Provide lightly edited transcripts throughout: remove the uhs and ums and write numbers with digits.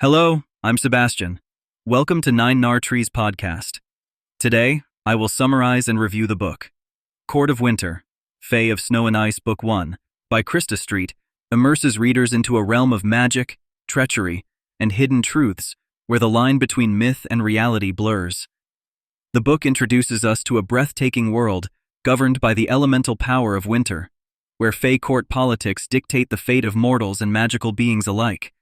Hello, I'm Sebastian. Welcome to Nine Nar Trees podcast. Today, I will summarize and review the book, Court of Winter, Fae of Snow and Ice, Book 1, by Krista Street, immerses readers into a realm of magic, treachery, and hidden truths where the line between myth and reality blurs. The book introduces us to a breathtaking world governed by the elemental power of winter, where Fae court politics dictate the fate of mortals and magical beings alike.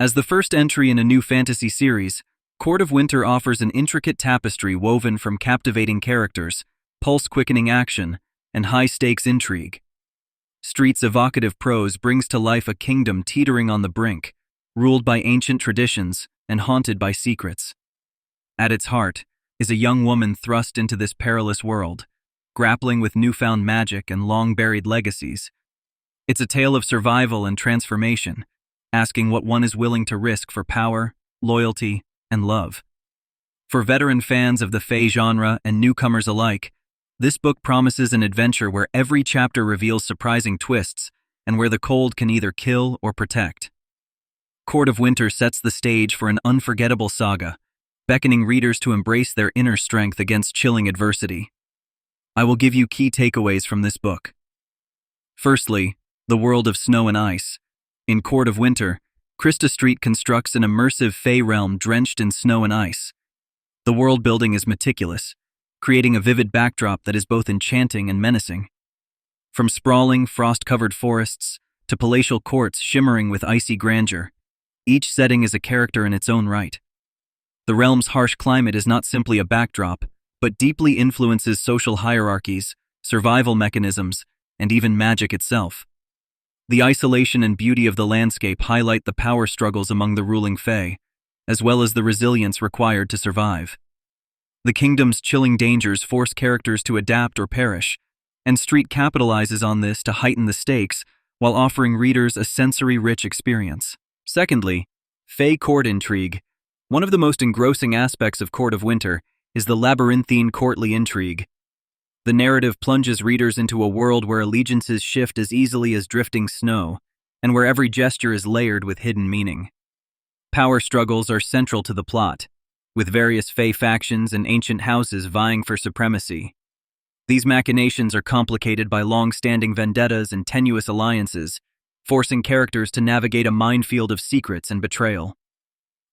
As the first entry in a new fantasy series, Court of Winter offers an intricate tapestry woven from captivating characters, pulse-quickening action, and high-stakes intrigue. Street's evocative prose brings to life a kingdom teetering on the brink, ruled by ancient traditions and haunted by secrets. At its heart is a young woman thrust into this perilous world, grappling with newfound magic and long-buried legacies. It's a tale of survival and transformation, asking what one is willing to risk for power, loyalty, and love. For veteran fans of the Fae genre and newcomers alike, this book promises an adventure where every chapter reveals surprising twists and where the cold can either kill or protect. Court of Winter sets the stage for an unforgettable saga, beckoning readers to embrace their inner strength against chilling adversity. I will give you key takeaways from this book. Firstly, the world of snow and ice. In Court of Winter, Krista Street constructs an immersive Fae realm drenched in snow and ice. The world building is meticulous, creating a vivid backdrop that is both enchanting and menacing. From sprawling, frost-covered forests to palatial courts shimmering with icy grandeur, each setting is a character in its own right. The realm's harsh climate is not simply a backdrop, but deeply influences social hierarchies, survival mechanisms, and even magic itself. The isolation and beauty of the landscape highlight the power struggles among the ruling Fae, as well as the resilience required to survive. The kingdom's chilling dangers force characters to adapt or perish, and Street capitalizes on this to heighten the stakes while offering readers a sensory-rich experience. Secondly, Fae court intrigue. One of the most engrossing aspects of Court of Winter is the labyrinthine courtly intrigue. The narrative plunges readers into a world where allegiances shift as easily as drifting snow, and where every gesture is layered with hidden meaning. Power struggles are central to the plot, with various Fae factions and ancient houses vying for supremacy. These machinations are complicated by long-standing vendettas and tenuous alliances, forcing characters to navigate a minefield of secrets and betrayal.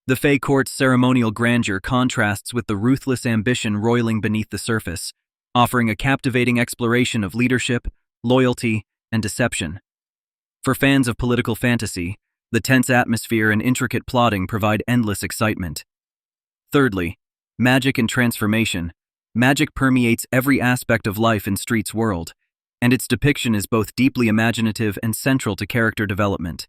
The Fae court's ceremonial grandeur contrasts with the ruthless ambition roiling beneath the surface, offering a captivating exploration of leadership, loyalty, and deception. For fans of political fantasy, the tense atmosphere and intricate plotting provide endless excitement. Thirdly, magic and transformation. Magic permeates every aspect of life in Street's world, and its depiction is both deeply imaginative and central to character development.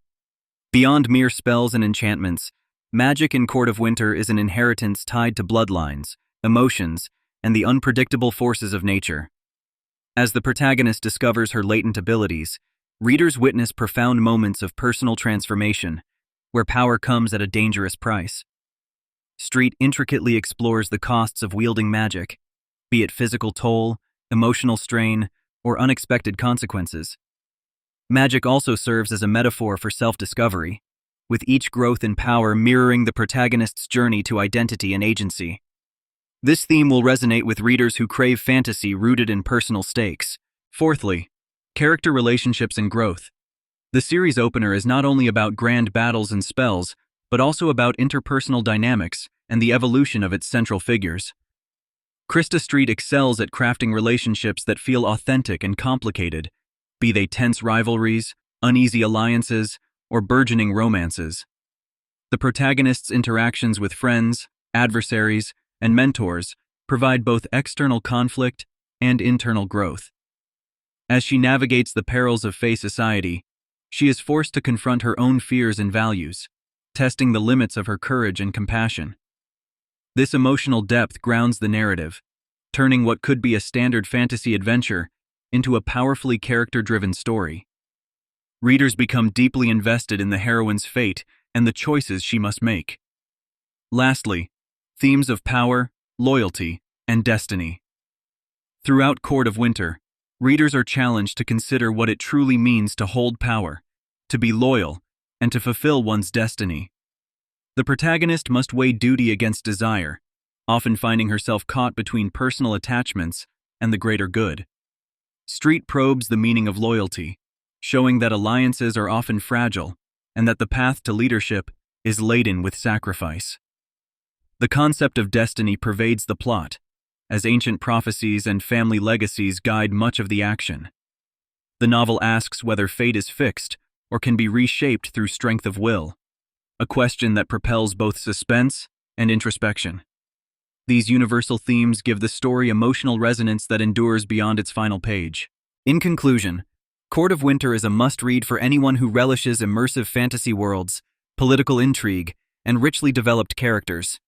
Beyond mere spells and enchantments, magic in Court of Winter is an inheritance tied to bloodlines, emotions, and the unpredictable forces of nature. As the protagonist discovers her latent abilities, readers witness profound moments of personal transformation, where power comes at a dangerous price. Street intricately explores the costs of wielding magic, be it physical toll, emotional strain, or unexpected consequences. Magic also serves as a metaphor for self-discovery, with each growth in power mirroring the protagonist's journey to identity and agency. This theme will resonate with readers who crave fantasy rooted in personal stakes. Fourthly, character relationships and growth. The series opener is not only about grand battles and spells, but also about interpersonal dynamics and the evolution of its central figures. Krista Street excels at crafting relationships that feel authentic and complicated, be they tense rivalries, uneasy alliances, or burgeoning romances. The protagonist's interactions with friends, adversaries, and mentors provide both external conflict and internal growth. As she navigates the perils of Fae society, she is forced to confront her own fears and values, testing the limits of her courage and compassion. This emotional depth grounds the narrative, turning what could be a standard fantasy adventure into a powerfully character-driven story. Readers become deeply invested in the heroine's fate and the choices she must make. Lastly, themes of power, loyalty, and destiny. Throughout Court of Winter, readers are challenged to consider what it truly means to hold power, to be loyal, and to fulfill one's destiny. The protagonist must weigh duty against desire, often finding herself caught between personal attachments and the greater good. Street probes the meaning of loyalty, showing that alliances are often fragile and that the path to leadership is laden with sacrifice. The concept of destiny pervades the plot, as ancient prophecies and family legacies guide much of the action. The novel asks whether fate is fixed or can be reshaped through strength of will, a question that propels both suspense and introspection. These universal themes give the story emotional resonance that endures beyond its final page. In conclusion, Court of Winter is a must-read for anyone who relishes immersive fantasy worlds, political intrigue, and richly developed characters.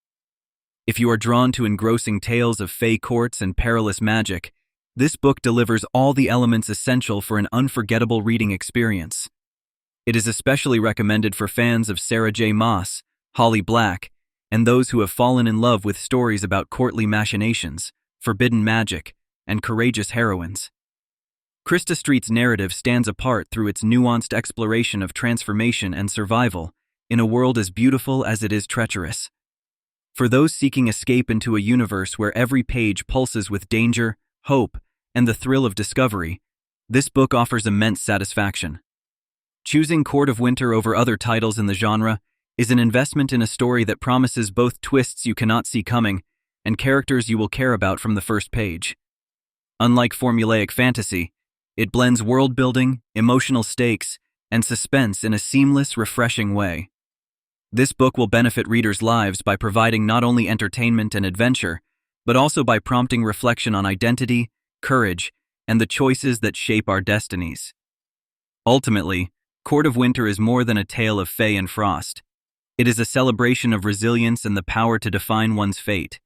If you are drawn to engrossing tales of fey courts and perilous magic, this book delivers all the elements essential for an unforgettable reading experience. It is especially recommended for fans of Sarah J. Maas, Holly Black, and those who have fallen in love with stories about courtly machinations, forbidden magic, and courageous heroines. Krista Street's narrative stands apart through its nuanced exploration of transformation and survival in a world as beautiful as it is treacherous. For those seeking escape into a universe where every page pulses with danger, hope, and the thrill of discovery, this book offers immense satisfaction. Choosing Court of Winter over other titles in the genre is an investment in a story that promises both twists you cannot see coming and characters you will care about from the first page. Unlike formulaic fantasy, it blends world-building, emotional stakes, and suspense in a seamless, refreshing way. This book will benefit readers' lives by providing not only entertainment and adventure, but also by prompting reflection on identity, courage, and the choices that shape our destinies. Ultimately, Court of Winter is more than a tale of Fae and Frost. It is a celebration of resilience and the power to define one's fate,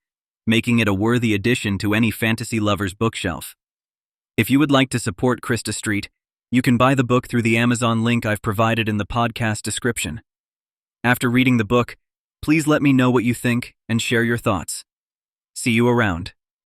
making it a worthy addition to any fantasy lover's bookshelf. If you would like to support Krista Street, you can buy the book through the Amazon link I've provided in the podcast description. After reading the book, please let me know what you think and share your thoughts. See you around.